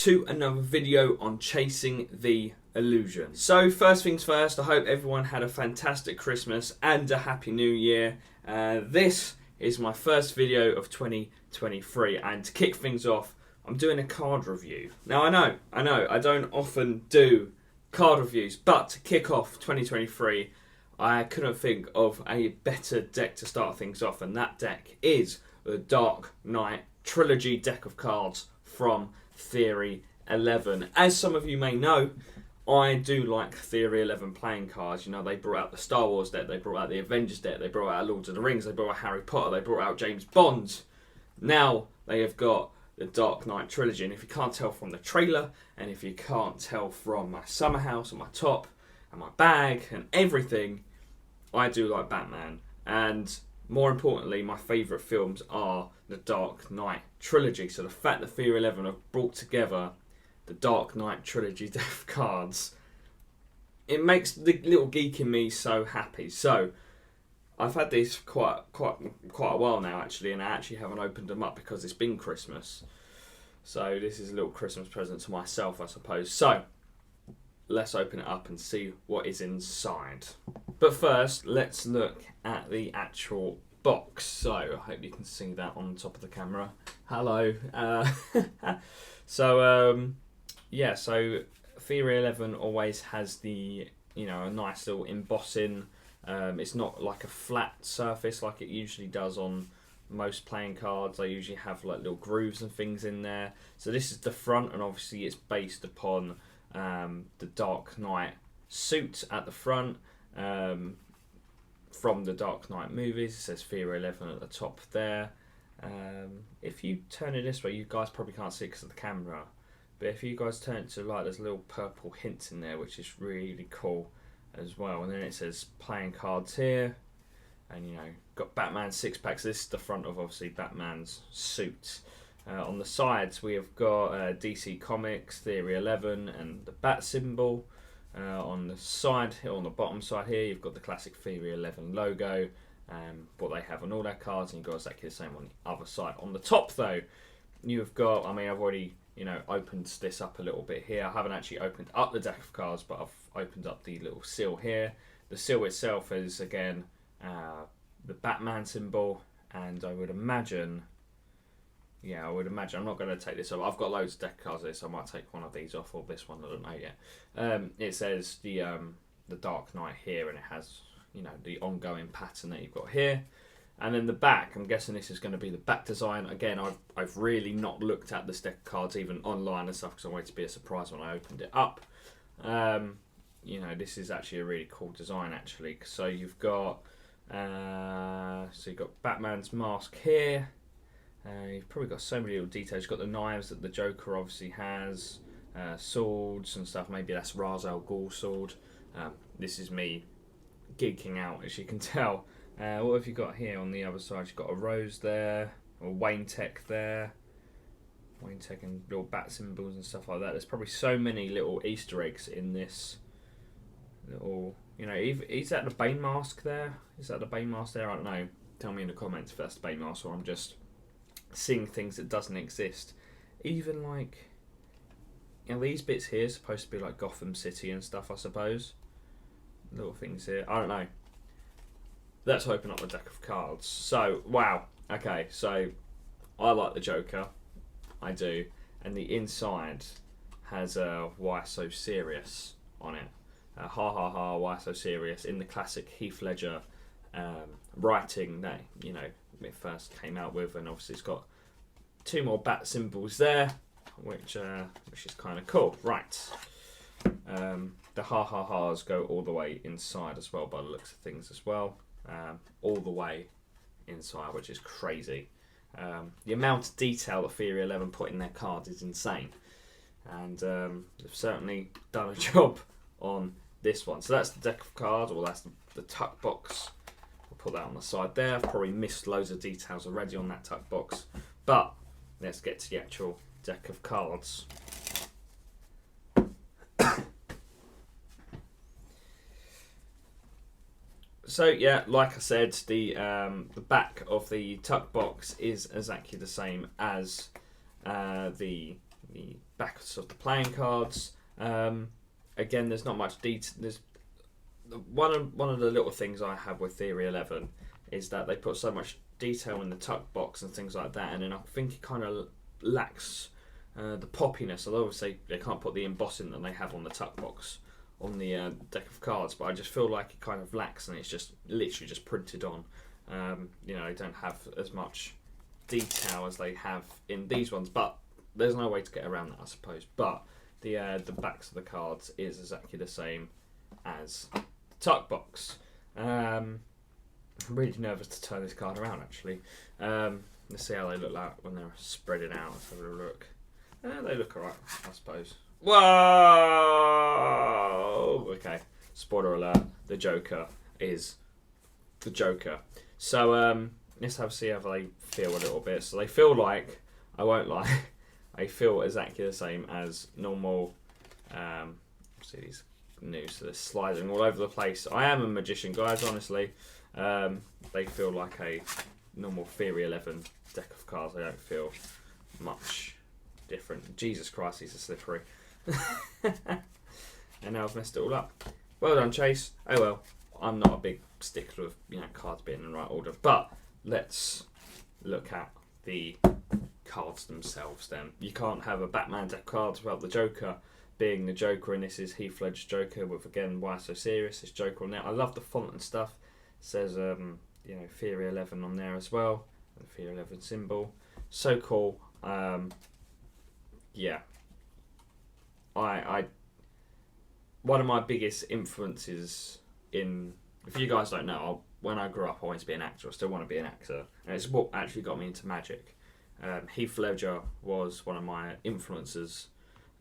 to another video on chasing the illusion. So first things first, I hope everyone had a fantastic Christmas and a happy new year. This is my first video of 2023, and to kick things off, I'm doing a card review. Now I know, I don't often do card reviews, but to kick off 2023, I couldn't think of a better deck to start things off, and that deck is the Dark Knight Trilogy deck of cards from Theory 11. As some of you may know, I do like Theory 11 playing cards. You know, they brought out the Star Wars deck, they brought out the Avengers deck, they brought out Lord of the Rings, they brought out Harry Potter, they brought out James Bond. Now they have got the Dark Knight Trilogy, and if you can't tell from the trailer, and if you can't tell from my summer house and my top and my bag and everything, I do like Batman. And more importantly, my favourite films are the Dark Knight Trilogy. So the fact that Theory 11 have brought together the Dark Knight Trilogy deck of cards, it makes the little geek in me so happy. So I've had these quite a while now, actually, and I actually haven't opened them up because it's been Christmas. So this is a little Christmas present to myself, I suppose. So let's open it up and see what is inside. But first, let's look at the actual box. So I hope you can see that on top of the camera. Hello. So Theory 11 always has the, a nice little embossing. It's not like a flat surface like it usually does on most playing cards. They usually have like little grooves and things in there. So this is the front, and obviously it's based upon the Dark Knight suit at the front from the Dark Knight movies. It says Theory 11 at the top there. If you turn it this way, you guys probably can't see it because of the camera, but if you guys turn it to light, there's little purple hints in there, which is really cool as well. And then it says playing cards here, and got Batman 6-pack. So this is the front of obviously Batman's suit. On the sides we have got DC Comics, Theory 11, and the bat symbol. On the side, on the bottom side here, you've got the classic Theory 11 logo, what they have on all their cards, and you've got exactly the same on the other side. On the top though, you've got, I've already opened this up a little bit here. I haven't actually opened up the deck of cards, but I've opened up the little seal here. The seal itself is again the Batman symbol, and I would imagine, I'm not going to take this off. I've got loads of deck cards here, so I might take one of these off, or this one, I don't know yet. It says the Dark Knight here, and it has the ongoing pattern that you've got here. And then the back, I'm guessing this is going to be the back design. Again, I've really not looked at this deck of cards even online and stuff, because I wanted to be a surprise when I opened it up. This is actually a really cool design, actually. So you've got Batman's mask here. You've probably got so many little details. You've got the knives that the Joker obviously has, swords and stuff. Maybe that's Ra's al Ghul's sword. This is me geeking out, as you can tell. What have you got here on the other side? You've got a rose there, or Wayne Tech there. Wayne Tech and little bat symbols and stuff like that. There's probably so many little Easter eggs in this little, is that the Bane mask there? Is that the Bane mask there? I don't know. Tell me in the comments if that's the Bane mask, or I'm just seeing things that doesn't exist. Even like, these bits here are supposed to be like Gotham City and stuff, I suppose. Little things here. I don't know. Let's open up the deck of cards. So, wow. Okay, so I like the Joker. I do. And the inside has Why So Serious on it. Ha ha ha, why so serious? In the classic Heath Ledger writing that, it first came out with. And obviously it's got two more bat symbols there, which is kind of cool. Right. The ha ha ha's go all the way inside as well, by the looks of things as well. All the way inside, which is crazy. The amount of detail that Theory 11 put in their cards is insane, and they've certainly done a job on this one. So that's the deck of cards, or that's the tuck box. I'll put that on the side there. I've probably missed loads of details already on that tuck box, but let's get to the actual deck of cards. So yeah, like I said, the back of the tuck box is exactly the same as the the backs of the playing cards. Again, there's not much detail. There's one of the little things I have with Theory 11 is that they put so much detail in the tuck box and things like that, and then I think it kind of lacks the poppiness. Although obviously they can't put the embossing that they have on the tuck box on the deck of cards, but I just feel like it kind of lacks, and it's just literally just printed on. They don't have as much detail as they have in these ones, but there's no way to get around that, I suppose. But the backs of the cards is exactly the same as the tuck box. I'm really nervous to turn this card around, actually. Let's see how they look like when they're spreading out. Let's have a look. They look alright, I suppose. Whoa! Okay, spoiler alert, the Joker is the Joker. So let's see how they feel a little bit. So they feel like, I won't lie, they feel exactly the same as normal. See these new, so they're sliding all over the place. I am a magician, guys, honestly. They feel like a normal Theory 11 deck of cards. They don't feel much different. Jesus Christ, these are slippery. And now I've messed it all up. Well done, Chase. Oh well, I'm not a big stickler of cards being in the right order. But let's look at the cards themselves then. You can't have a Batman deck of cards without the Joker being the Joker, and this is Heath Ledger's Joker with, again, Why So Serious, this Joker on there. I love the font and stuff. It says Theory 11 on there as well, the Theory 11 symbol. So cool. Yeah. I one of my biggest influences in, if you guys don't know, when I grew up I wanted to be an actor. I still want to be an actor, and it's what actually got me into magic. Heath Ledger was one of my influences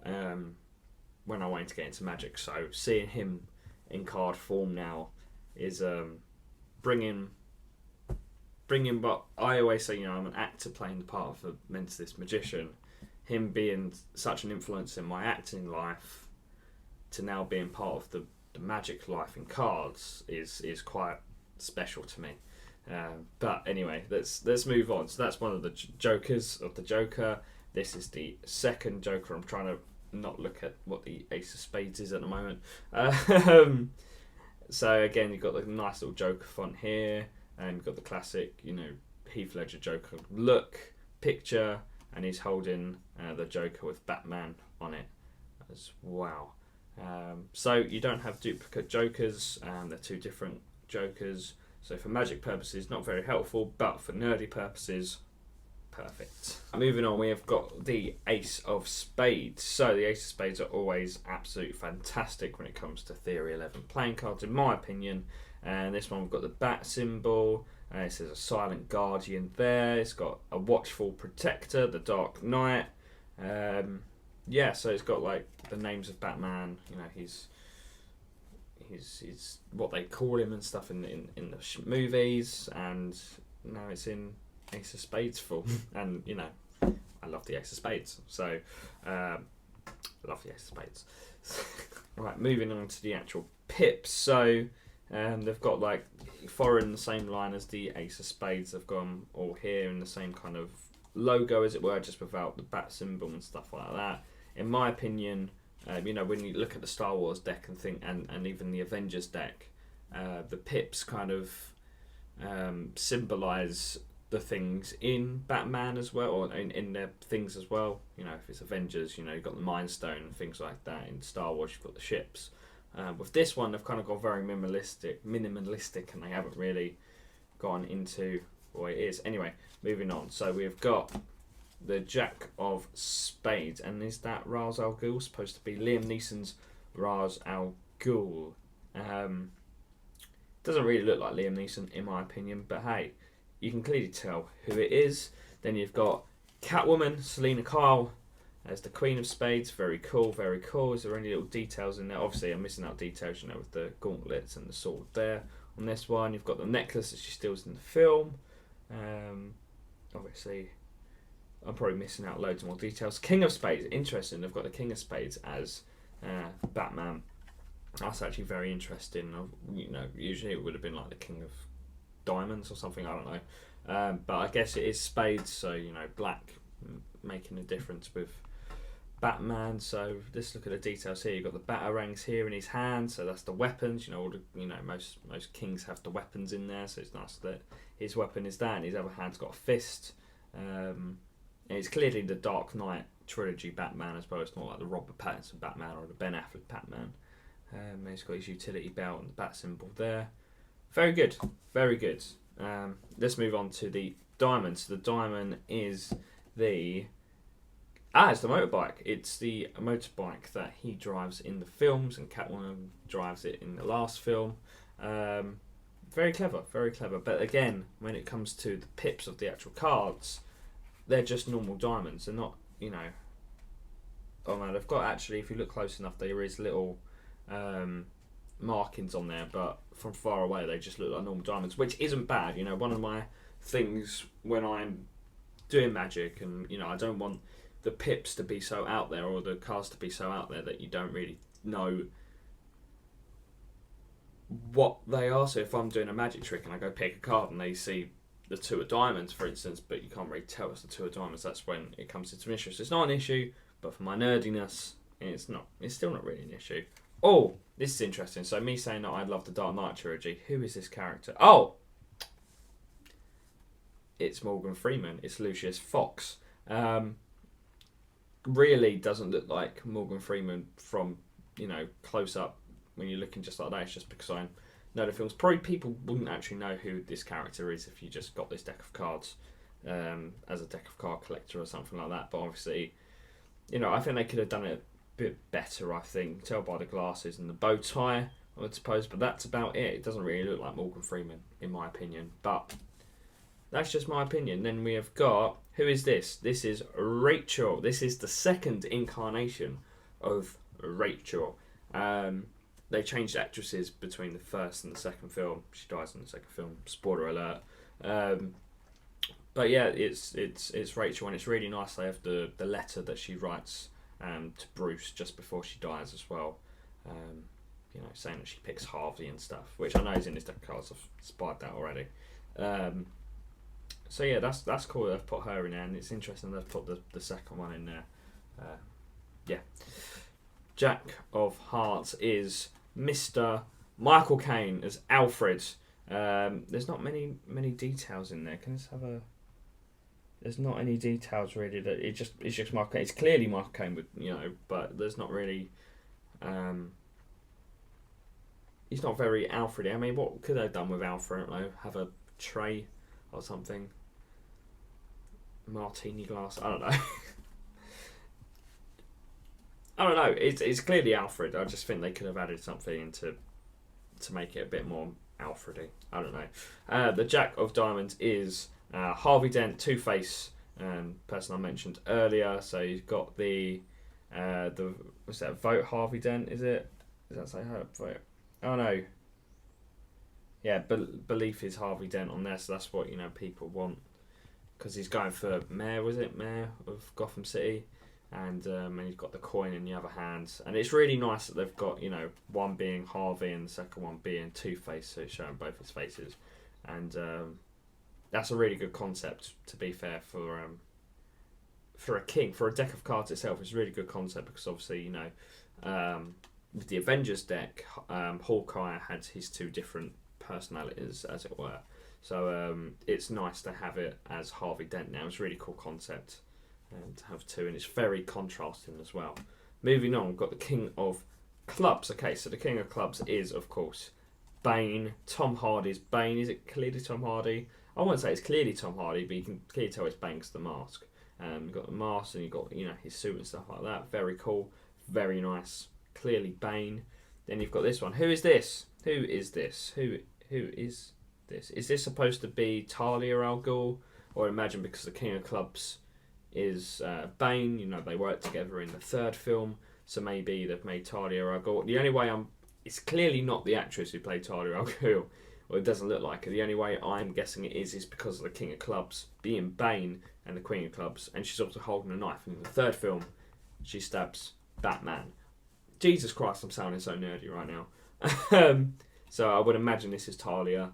when I wanted to get into magic, so seeing him in card form now is bringing, but I always say, I'm an actor playing the part of a mentalist magician. Him being such an influence in my acting life to now being part of the magic life in cards is quite special to me. But anyway, let's move on. So that's one of the Jokers of the Joker. This is the second Joker. I'm trying to not look at what the Ace of Spades is at the moment. So again, you've got the nice little Joker font here, and you've got the classic, Heath Ledger Joker look picture, and he's holding the Joker with Batman on it as well. So you don't have duplicate Jokers, they're two different Jokers. So for magic purposes, not very helpful, but for nerdy purposes, perfect. Moving on, we have got the Ace of Spades. So the Ace of Spades are always absolutely fantastic when it comes to Theory 11 playing cards, in my opinion. And this one, we've got the bat symbol. It says a silent guardian there. It's got a watchful protector, the Dark Knight. So it's got like the names of Batman. He's what they call him and stuff in the movies, and now it's in Ace of Spades form. And I love the Ace of Spades, so I love the Ace of Spades. Right, moving on to the actual pips. So they've got like foreign the same line as the Ace of Spades. They've gone all here in the same kind of logo, as it were, just without the bat symbol and stuff like that. In my opinion, when you look at the Star Wars deck and think, and even the Avengers deck, the pips kind of symbolise the things in Batman as well, or in their things as well. If it's Avengers, you've got the Mind Stone and things like that. In Star Wars, you've got the ships. With this one, they've kind of got very minimalistic, and they haven't really gone into what it is. Anyway, moving on. So we've got the Jack of Spades, and is that Ra's al Ghul? Supposed to be Liam Neeson's Ra's al Ghul. Doesn't really look like Liam Neeson in my opinion, but hey, you can clearly tell who it is. Then you've got Catwoman, Selena Kyle, as the Queen of Spades. Very cool, very cool. Is there any little details in there? Obviously, I'm missing out details, with the gauntlets and the sword there. On this one, you've got the necklace that she steals in the film. Obviously, I'm probably missing out loads more details. King of Spades, interesting. They've got the King of Spades as Batman. That's actually very interesting. Usually it would have been like the King of Diamonds or something. I don't know. But I guess it is spades, so black making a difference with Batman. So let's look at the details here. You've got the batarangs here in his hand, so that's the weapons. Most kings have the weapons in there, so it's nice that his weapon is that, and his other hand's got a fist. And it's clearly the Dark Knight trilogy Batman as well. It's not like the Robert Pattinson Batman or the Ben Affleck Batman. He's got his utility belt and the bat symbol there. Very good, very good. Let's move on to the diamond. So the diamond is it's the motorbike. It's the motorbike that he drives in the films, and Catwoman drives it in the last film. Very clever, very clever. But again, when it comes to the pips of the actual cards, they're just normal diamonds. They're not, oh no, they've got actually, if you look close enough, there is little markings on there, but from far away they just look like normal diamonds, which isn't bad. One of my things when I'm doing Magic, and I don't want the pips to be so out there, or the cards to be so out there that you don't really know what they are. So if I'm doing a magic trick and I go pick a card and they see the two of diamonds, for instance, but you can't really tell it's the two of diamonds, that's when it comes into an issue. So it's not an issue, but for my nerdiness, it's still not really an issue. Oh, this is interesting. So me saying that I love the Dark Knight trilogy, who is this character? Oh, it's Morgan Freeman. It's Lucius Fox. Really doesn't look like Morgan Freeman from close up when you're looking just like that. It's just because I know the films. Probably people wouldn't actually know who this character is if you just got this deck of cards as a deck of card collector or something like that. But obviously, I think they could have done it a bit better. I think tell by the glasses and the bow tie, I would suppose. But that's about it. It doesn't really look like Morgan Freeman in my opinion. But that's just my opinion. Then we have got, who is this? This is Rachel. This is the second incarnation of Rachel. They changed actresses between the first and the second film. She dies in the second film. Spoiler alert. But yeah, it's Rachel, and it's really nice. They have the letter that she writes to Bruce just before she dies as well. Saying that she picks Harvey and stuff, which I know is in this deck of cards. I've spied that already. So yeah, that's cool. They've put her in there, and it's interesting they've put the second one in there. Yeah, Jack of Hearts is Mr. Michael Caine as Alfred. There's not many details in there. Can I just have a? There's not any details really. That it's just Michael Caine. It's clearly Michael Caine, but there's not really. He's not very Alfred. I mean, what could they have done with Alfred? I don't know. Have a tray or something. Martini glass. I don't know. I don't know. It's clearly Alfred. I just think they could have added something in to make it a bit more Alfredy. I don't know. The Jack of Diamonds is Harvey Dent, Two-Face, person I mentioned earlier. So you've got the what's that? Vote Harvey Dent. Is it? Does that say vote? Oh no. Yeah, belief is Harvey Dent on there, so that's what people want, because he's going for mayor. Was it mayor of Gotham City? And he's got the coin in the other hand, and it's really nice that they've got one being Harvey and the second one being Two-Face, so it's showing both his faces, and that's a really good concept. To be fair, for a king, for a deck of cards itself, it's a really good concept, because obviously with the Avengers deck, Hawkeye had his two different personalities, as it were. So it's nice to have it as Harvey Dent now. It's a really cool concept to have two, and it's very contrasting as well. Moving on, we've got the King of Clubs. Okay, so the King of Clubs is, of course, Bane. Tom Hardy's Bane. Is it clearly Tom Hardy? I wouldn't say it's clearly Tom Hardy, but you can clearly tell it's Bane 'cause the mask. You've got the mask, and you've got his suit and stuff like that. Very cool, very nice. Clearly Bane. Then you've got this one. Who is this? Who is this? Who is this? Is this supposed to be Talia al Ghul? Or imagine, because the King of Clubs is Bane, they work together in the third film, so maybe they've made Talia al Ghul. The only way it's clearly not the actress who played Talia al Ghul, or it doesn't look like it. The only way I'm guessing it is because of the King of Clubs being Bane and the Queen of Clubs, and she's also holding a knife. And in the third film, she stabs Batman. Jesus Christ, I'm sounding so nerdy right now. So I would imagine this is Talia.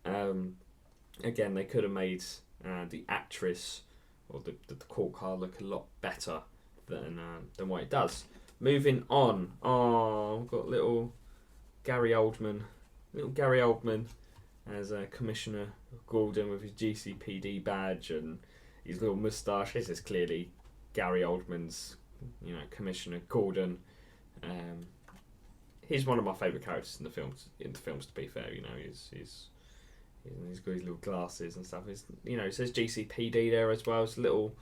Again, they could have made the actress or the court card look a lot better than what it does. Moving on. Oh, we've got little Gary Oldman. Little Gary Oldman as Commissioner Gordon with his GCPD badge and his little moustache. This is clearly Gary Oldman's, Commissioner Gordon. He's one of my favourite characters in the films. To be fair, he's got his little glasses and stuff. It says GCPD there as well. It's a little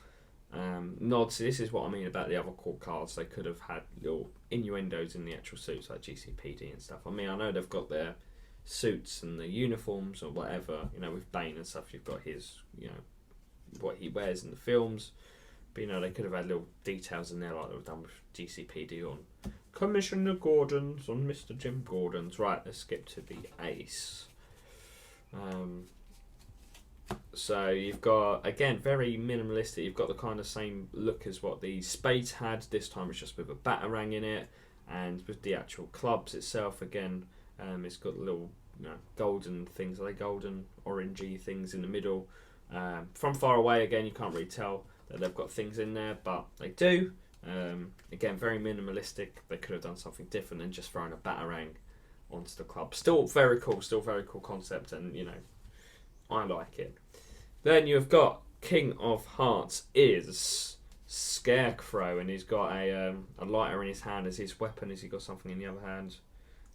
nods. This is what I mean about the other court cards. They could have had little innuendos in the actual suits like GCPD and stuff. I mean, I know they've got their suits and the uniforms or whatever. With Bane and stuff, you've got his, what he wears in the films. But they could have had little details in there like they've done with GCPD on Commissioner Gordon's, on Mr. Jim Gordon's. Right, let's skip to the Ace. So you've got, again, very minimalistic. You've got the kind of same look as what the Spades had. This time it's just with a Batarang in it, and with the actual clubs itself, again, it's got little golden things. Are they golden, orangey things in the middle? From far away, again, you can't really tell that they've got things in there, but they do. Again, very minimalistic. They could have done something different than just throwing a Batarang onto the club. Still very cool concept, and I like it. Then you've got King of Hearts is Scarecrow, and he's got a lighter in his hand as his weapon. Has he got something in the other hand?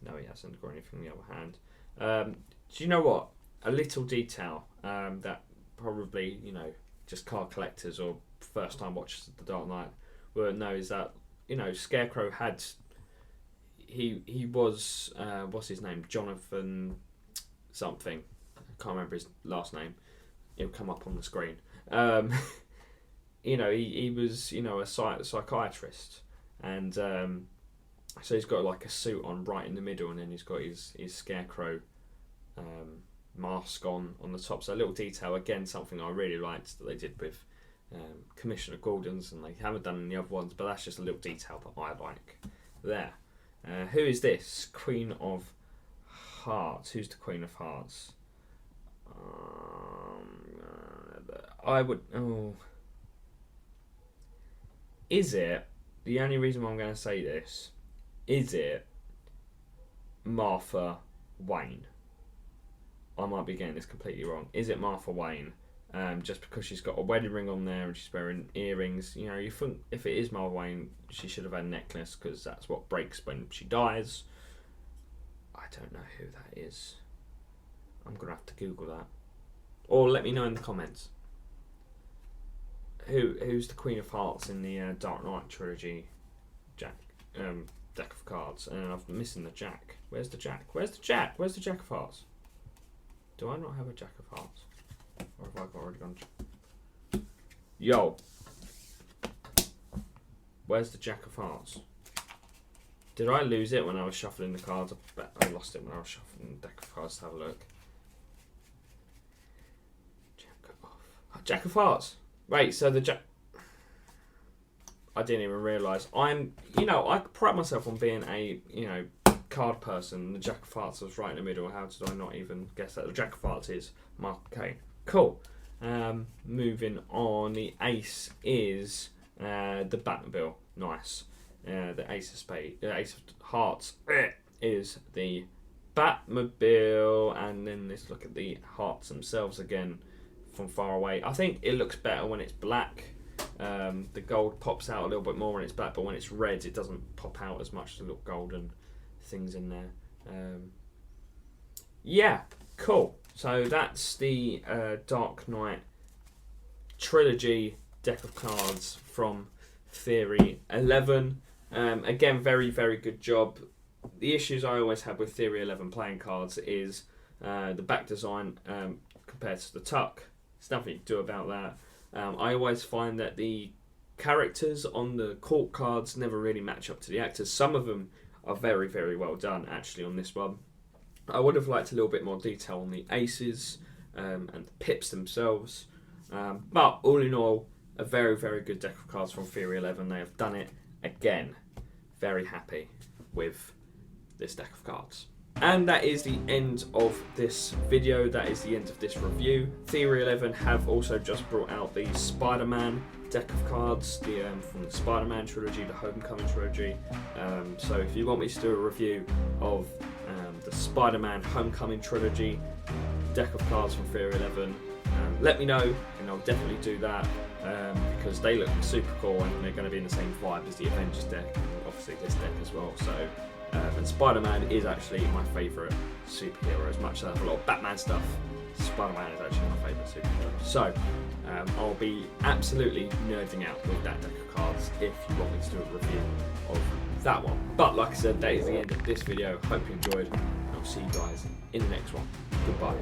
No, he hasn't got anything in the other hand. Do you know what? A little detail that probably, just card collectors or first time watchers of The Dark Knight will know is that, Scarecrow had... He was, what's his name? Jonathan something. I can't remember his last name. It'll come up on the screen. He was, a psychiatrist. And so he's got like a suit on right in the middle, and then he's got his Scarecrow mask on the top. So a little detail, again, something I really liked that they did with Commissioner Gordon's, and they haven't done in the other ones, but that's just a little detail that I like there. Who is this? Queen of Hearts. Who's the Queen of Hearts? I would... Oh. Is it... The only reason why I'm going to say this... Is it Martha Wayne? I might be getting this completely wrong. Is it Martha Wayne? Just because she's got a wedding ring on there and she's wearing earrings. You think if it is Martha Wayne, she should have had a necklace, because that's what breaks when she dies. I don't know who that is. I'm going to have to Google that. Or let me know in the comments. Who's the Queen of Hearts in the Dark Knight trilogy deck of cards? And I'm missing the Jack. Where's the Jack? Where's the Jack? Where's the Jack of Hearts? Do I not have a Jack of Hearts? Or have I already gone? Yo! Where's the Jack of Hearts? Did I lose it when I was shuffling the cards? I bet I lost it when I was shuffling the deck of cards to have a look. Jack of Hearts. Wait, so the Jack... I didn't even realise. I pride myself on being a, card person. The Jack of Hearts was right in the middle. How did I not even guess that? The Jack of Hearts is Mark Kane. Cool. Moving on. The Ace is the Batmobile. Nice. The Ace of Hearts is the Batmobile. And then let's look at the hearts themselves again from far away. I think it looks better when it's black. The gold pops out a little bit more when it's black, but when it's red it doesn't pop out as much. The little golden things in there. Yeah, cool. So that's the Dark Knight trilogy deck of cards from Theory 11. Again, very, very good job. The issues I always have with Theory 11 playing cards is the back design compared to the tuck. There's nothing you can do about that. I always find that the characters on the court cards never really match up to the actors. Some of them are very, very well done, actually, on this one. I would have liked a little bit more detail on the aces and the pips themselves. But all in all, a very, very good deck of cards from Theory 11. They have done it again. Very happy with this deck of cards. And that is the end of this video, that is the end of this review. Theory 11 have also just brought out the Spider-Man deck of cards from the Spider-Man trilogy, the Homecoming trilogy. So if you want me to do a review of the Spider-Man Homecoming trilogy deck of cards from Theory 11, let me know and I'll definitely do that, because they look super cool and they're going to be in the same vibe as the Avengers deck, obviously this deck as well. So and Spider-Man is actually my favourite superhero. As much as I have a lot of Batman stuff, Spider-Man is actually my favourite superhero. So I'll be absolutely nerding out with that deck of cards if you want me to do a review of that one. But like I said, that is the end of this video. Hope you enjoyed, and I'll see you guys in the next one. Goodbye.